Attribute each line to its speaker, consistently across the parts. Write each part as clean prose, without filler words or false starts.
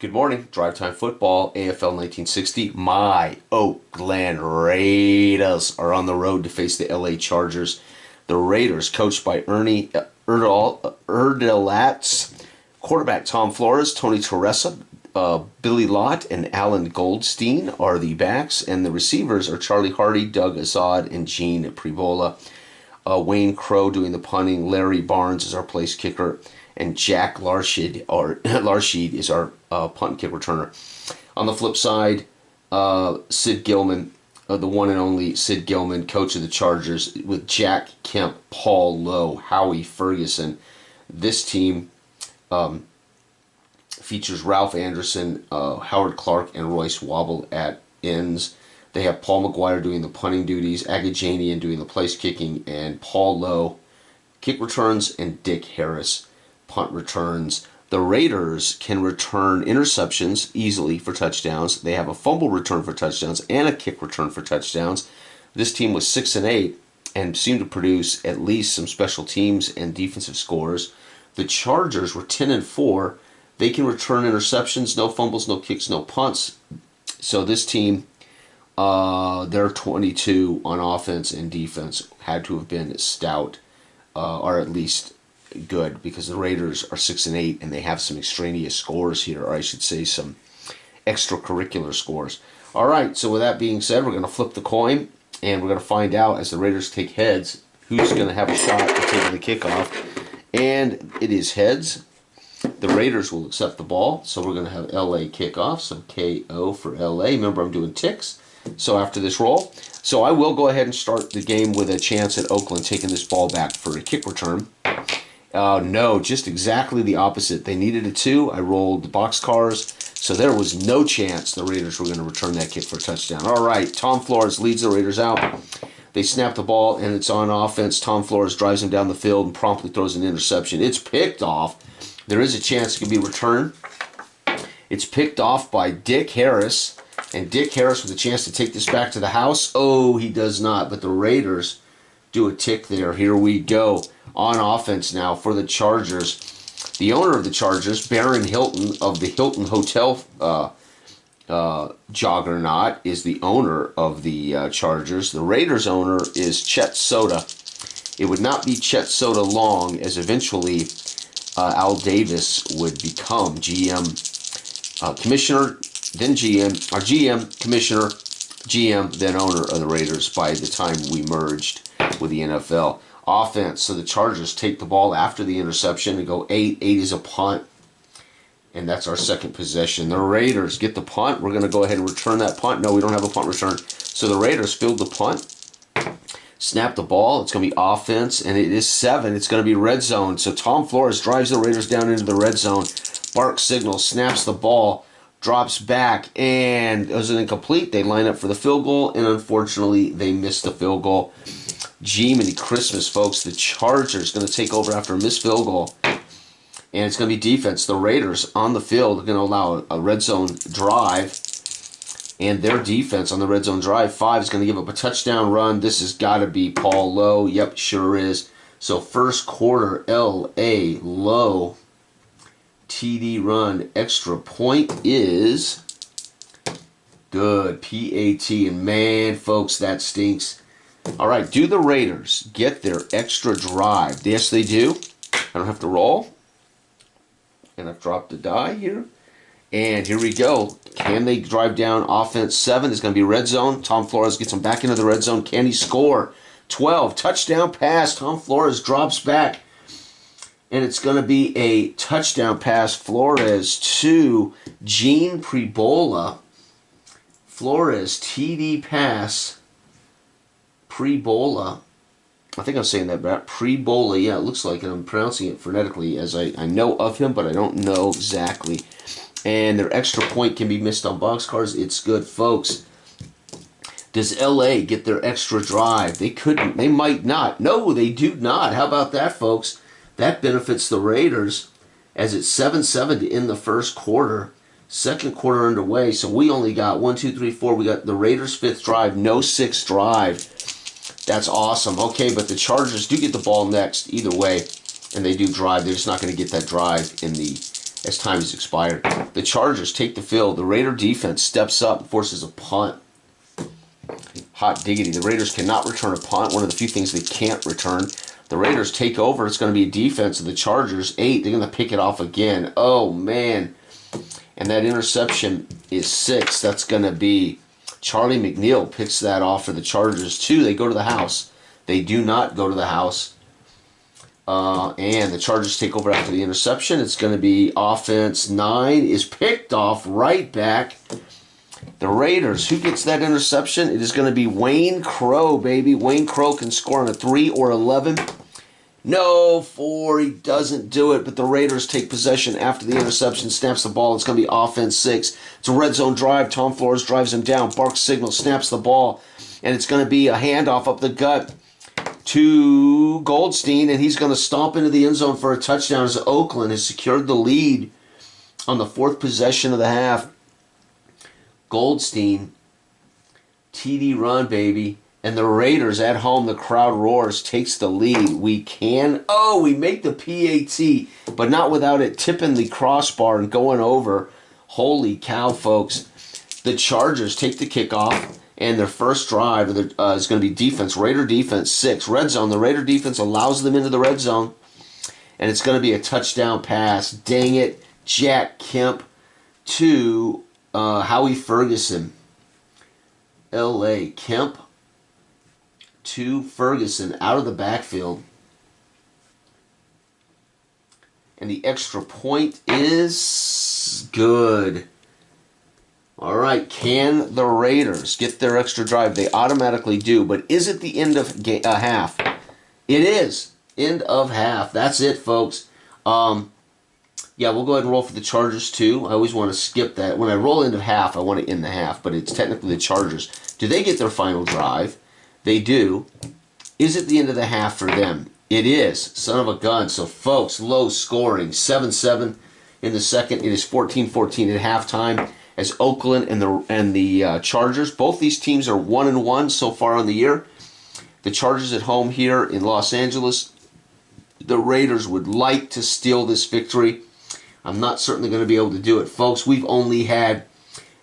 Speaker 1: Good morning. Drive Time Football, AFL 1960. My Oakland Raiders are on the road to face the LA Chargers. The Raiders, coached by Ernie Erdelatz, quarterback Tom Flores, Tony Teresa, Billy Lott, and Alan Goldstein are the backs, and the receivers are Charlie Hardy, Doug Azad, and Gene Prebola. Wayne Crow doing the punting. Larry Barnes is our place kicker, and Jack Larshid is our punt and kick returner. On the flip side, Sid Gilman, the one and only Sid Gilman, coach of the Chargers, with Jack Kemp, Paul Lowe, Howie Ferguson. This team features Ralph Anderson, Howard Clark, and Royce Wobble at ends. They have Paul McGuire doing the punting duties, Agajanian doing the place kicking, and Paul Lowe kick returns, and Dick Harris punt returns. The Raiders can return interceptions easily for touchdowns. They have a fumble return for touchdowns and a kick return for touchdowns. This team was 6-8 and seemed to produce at least some special teams and defensive scores. The Chargers were 10-4. They can return interceptions, no fumbles, no kicks, no punts. So this team, they're 22 on offense and defense, had to have been stout, or at least good, because the Raiders are 6-8 and they have some extraneous scores here, or I should say some extracurricular scores. All right, so with that being said, we're going to flip the coin, and we're going to find out, as the Raiders take heads, who's going to have a shot at taking the kickoff. And it is heads. The Raiders will accept the ball, so we're going to have LA kickoff, so KO for LA. Remember, I'm doing ticks. So after this roll, so I will go ahead and start the game with a chance at Oakland taking this ball back for a kick return. No, just exactly the opposite. They needed a 2. I rolled the boxcars, so there was no chance the Raiders were going to return that kick for a touchdown. All right, Tom Flores leads the Raiders out. They snap the ball, and it's on offense. Tom Flores drives them down the field and promptly throws an interception. It's picked off. There is a chance it can be returned. It's picked off by Dick Harris, and Dick Harris with a chance to take this back to the house. Oh, he does not, but the Raiders do a tick there. Here we go. On offense now for the Chargers. The owner of the Chargers, Baron Hilton of the Hilton Hotel Juggernaut, is the owner of the Chargers. The Raiders owner is Chet Soda. It would not be Chet Soda long, as eventually Al Davis would become GM, commissioner, then GM, or GM, commissioner, GM, then owner of the Raiders by the time we merged with the NFL. Offense, so the Chargers take the ball after the interception and go 8. 8 is a punt, and that's our second possession. The Raiders get the punt. We're going to go ahead and return that punt. No, we don't have a punt return. So the Raiders field the punt, snap the ball. It's going to be offense, and it is 7. It's going to be red zone. So Tom Flores drives the Raiders down into the red zone. Bark signals, snaps the ball, drops back, and it was an incomplete. They line up for the field goal, and unfortunately, they missed the field goal. Jiminy Christmas, folks. The Chargers going to take over after a missed field goal, and it's going to be defense. The Raiders on the field are going to allow a red zone drive, and their defense on the red zone drive 5 is going to give up a touchdown run. This has got to be Paul Lowe. Yep, sure is. So first quarter, L.A. Lowe TD run. Extra point is good. P-A-T. And man, folks, that stinks. All right, do the Raiders get their extra drive? Yes, they do. I don't have to roll. And I've dropped the die here. And here we go. Can they drive down offense? 7 is going to be red zone. Tom Flores gets them back into the red zone. Can he score? 12, touchdown pass. Tom Flores drops back. And it's going to be a touchdown pass. Flores to Gene Prebola. Flores, TD pass. Prebola. I think I'm saying that right. Prebola. Yeah, it looks like it. I'm pronouncing it phonetically as I know of him, but I don't know exactly. And their extra point can be missed on boxcars. It's good, folks. Does LA get their extra drive? They couldn't. They might not. No, they do not. How about that, folks? That benefits the Raiders, as it's 7-7 to end the first quarter. Second quarter underway, so we only got 1, 2, 3, 4. We got the Raiders' 5th drive, no 6th drive. That's awesome. Okay, but the Chargers do get the ball next either way, and they do drive. They're just not going to get that drive in the as time has expired. The Chargers take the field. The Raider defense steps up and forces a punt. Hot diggity. The Raiders cannot return a punt. One of the few things they can't return. The Raiders take over. It's going to be a defense of the Chargers. 8. They're going to pick it off again. Oh, man. And that interception is 6. That's going to be Charlie McNeil picks that off for the Chargers. 2. They go to the house. They do not go to the house. And the Chargers take over after the interception. It's going to be offense. 9 is picked off right back. The Raiders, who gets that interception? It is going to be Wayne Crow, baby. Wayne Crow can score on a 3 or 11. No, 4. He doesn't do it, but the Raiders take possession after the interception, snaps the ball. It's going to be offense 6. It's a red zone drive. Tom Flores drives him down. Barks signal, snaps the ball, and it's going to be a handoff up the gut to Goldstein, and he's going to stomp into the end zone for a touchdown as Oakland has secured the lead on the 4th possession of the half. Goldstein, TD run, baby. And the Raiders at home, the crowd roars, takes the lead. We make the PAT, but not without it tipping the crossbar and going over. Holy cow, folks. The Chargers take the kickoff, and their first drive is going to be defense. Raider defense, 6. Red zone. The Raider defense allows them into the red zone, and it's going to be a touchdown pass. Dang it. Jack Kemp to Howie Ferguson. L.A. Kemp to Ferguson out of the backfield. And the extra point is good. All right, can the Raiders get their extra drive? They automatically do, but is it the end of half? It is. End of half. That's it, folks. Yeah, we'll go ahead and roll for the Chargers, too. I always want to skip that. When I roll into half, I want to end the half, but it's technically the Chargers. Do they get their final drive? They do. Is it the end of the half for them? It is. Son of a gun. So, folks, low scoring. 7-7 in the second. It is 14-14 at halftime as Oakland and the Chargers. Both these teams are 1-1 so far on the year. The Chargers at home here in Los Angeles. The Raiders would like to steal this victory. I'm not certainly going to be able to do it. Folks, we've only had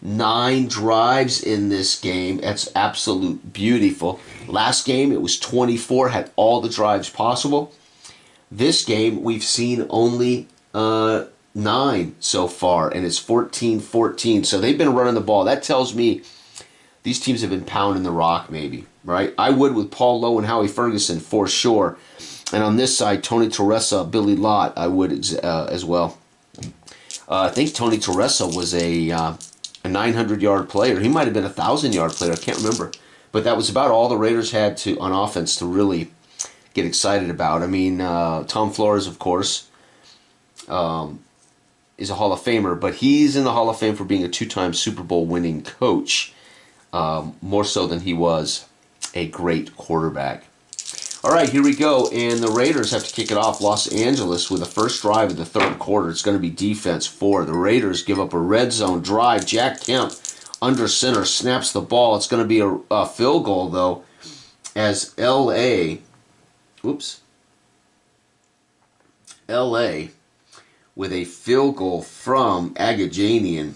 Speaker 1: 9 drives in this game. That's absolute beautiful. Last game, it was 24, had all the drives possible. This game, we've seen only 9 so far, and it's 14-14. So they've been running the ball. That tells me these teams have been pounding the rock, maybe, right? I would with Paul Lowe and Howie Ferguson for sure. And on this side, Tony Teresa, Billy Lott, I would as well. I think Tony Teresa was a 900-yard player. He might have been a 1,000-yard player. I can't remember. But that was about all the Raiders had on offense to really get excited about. I mean, Tom Flores, of course, is a Hall of Famer, but he's in the Hall of Fame for being a 2-time Super Bowl winning coach, more so than he was a great quarterback. All right, here we go, and the Raiders have to kick it off. Los Angeles with the first drive of the third quarter. It's going to be defense 4. The Raiders give up a red zone drive. Jack Kemp under center snaps the ball. It's going to be a field goal, though, as L.A. with a field goal from Agajanian.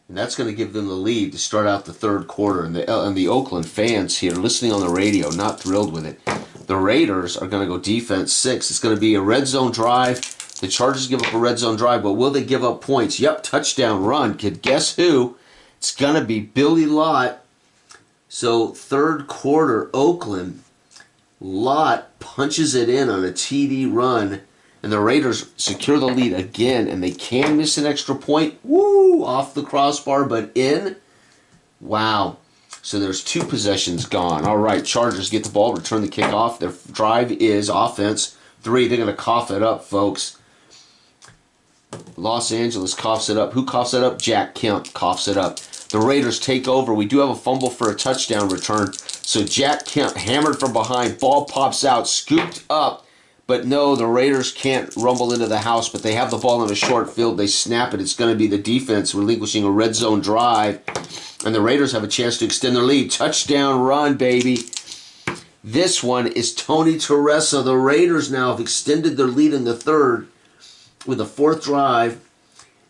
Speaker 1: And that's going to give them the lead to start out the third quarter. And the Oakland fans here listening on the radio, not thrilled with it. The Raiders are going to go defense 6. It's going to be a red zone drive. The Chargers give up a red zone drive, but will they give up points? Yep, touchdown run. Could guess who? It's going to be Billy Lott. So third quarter, Oakland. Lott punches it in on a TD run. And the Raiders secure the lead again, and they can miss an extra point. Woo! Off the crossbar, but in. Wow. So there's 2 possessions gone. All right, Chargers get the ball, return the kickoff. Their drive is offense 3. They're going to cough it up, folks. Los Angeles coughs it up. Who coughs it up? Jack Kemp coughs it up. The Raiders take over. We do have a fumble for a touchdown return. So Jack Kemp hammered from behind. Ball pops out, scooped up. But no, the Raiders can't rumble into the house, but they have the ball in a short field. They snap it. It's going to be the defense relinquishing a red zone drive. And the Raiders have a chance to extend their lead. Touchdown run, baby. This one is Tony Teresa. The Raiders now have extended their lead in the third with a fourth drive.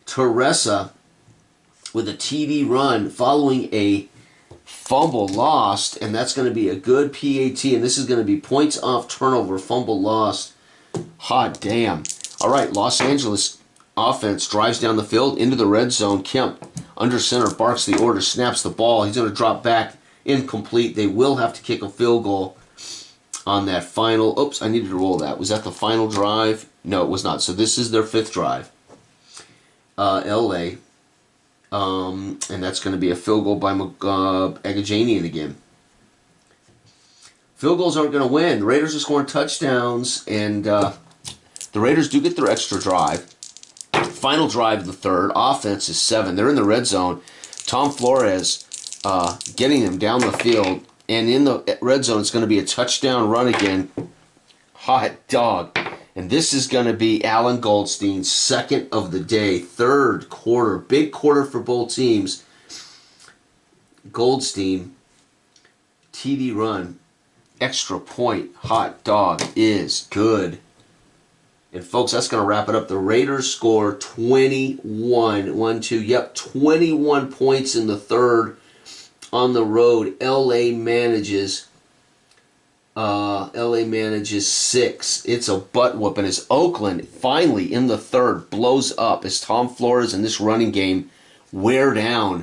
Speaker 1: Teresa with a TD run following a fumble lost, and that's going to be a good PAT, and this is going to be points off turnover, fumble lost. Hot damn. All right, Los Angeles offense drives down the field into the red zone. Kemp under center barks the order, snaps the ball. He's going to drop back, incomplete. They will have to kick a field goal on that final. Oops, I needed to roll that. Was that the final drive? No, it was not. So this is their fifth drive. LA. And that's going to be a field goal by Agajanian again. Field goals aren't going to win. The Raiders are scoring touchdowns, and the Raiders do get their extra drive. Final drive of the third. Offense is 7. They're in the red zone. Tom Flores getting them down the field, and in the red zone it's going to be a touchdown run again. Hot dog. And this is going to be Alan Goldstein's second of the day, third quarter. Big quarter for both teams. Goldstein, TD run, extra point, hot dog is good. And folks, that's going to wrap it up. The Raiders score 21. 21 points in the third on the road. LA manages 6. It's a butt whooping as Oakland finally in the third blows up as Tom Flores in this running game wear down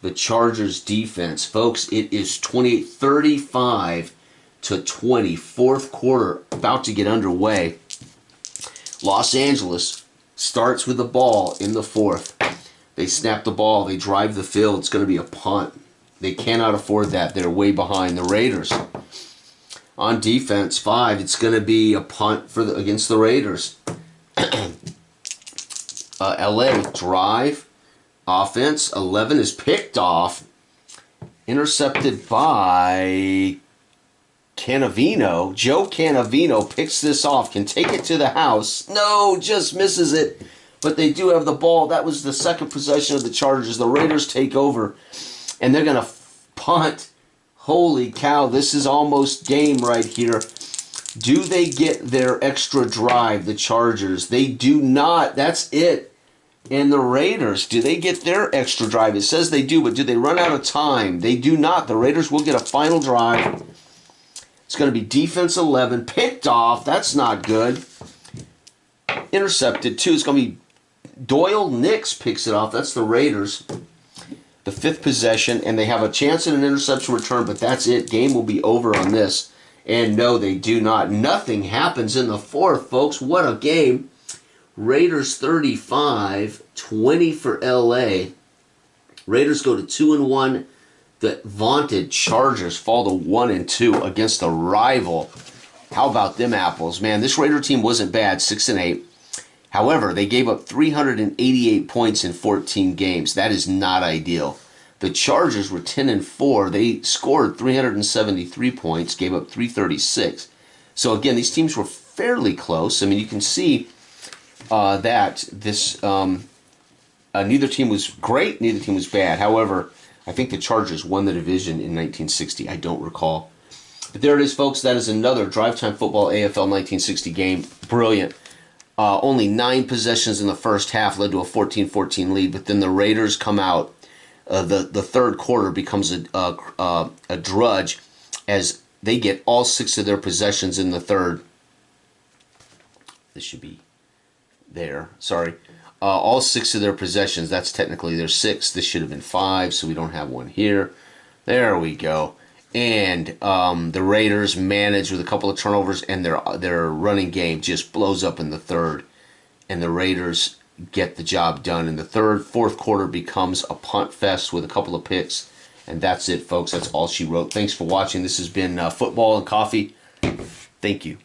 Speaker 1: the Chargers defense. Folks, it is 35-20. Fourth quarter about to get underway. Los Angeles starts with the ball in the fourth. They snap the ball. They drive the field. It's going to be a punt. They cannot afford that. They're way behind the Raiders. On defense, 5, it's going to be a punt against the Raiders. LA drive. Offense, 11 is picked off. Intercepted by Canavino. Joe Canavino picks this off, can take it to the house. No, just misses it. But they do have the ball. That was the second possession of the Chargers. The Raiders take over, and they're going to punt. Holy cow, this is almost game right here. Do they get their extra drive, the Chargers? They do not. That's it. And the Raiders, do they get their extra drive? It says they do, but do they run out of time? They do not. The Raiders will get a final drive. It's going to be defense 11. Picked off. That's not good. Intercepted, 2. It's going to be Doyle Nix picks it off. That's the Raiders. The fifth possession, and they have a chance at an interception return, but that's it. Game will be over on this. And no, they do not. Nothing happens in the fourth, folks. What a game. Raiders 35, 20 for LA. Raiders go to 2-1. The vaunted Chargers fall to 1-2 against a rival. How about them apples? Man, this Raider team wasn't bad, 6-8. However, they gave up 388 points in 14 games. That is not ideal. The Chargers were 10-4. They scored 373 points, gave up 336. So again, these teams were fairly close. I mean, you can see that this neither team was great, neither team was bad. However, I think the Chargers won the division in 1960. I don't recall. But there it is, folks. That is another Drive Time Football AFL 1960 game. Brilliant. Only 9 possessions in the first half led to a 14-14 lead, but then the Raiders come out. The third quarter becomes a drudge as they get all 6 of their possessions in the third. This should be there. Sorry. All 6 of their possessions. That's technically their 6. This should have been 5, so we don't have one here. There we go. And the Raiders manage with a couple of turnovers, and their running game just blows up in the third. And the Raiders get the job done in the third. Fourth quarter becomes a punt fest with a couple of picks. And that's it, folks. That's all she wrote. Thanks for watching. This has been Football and Coffee. Thank you.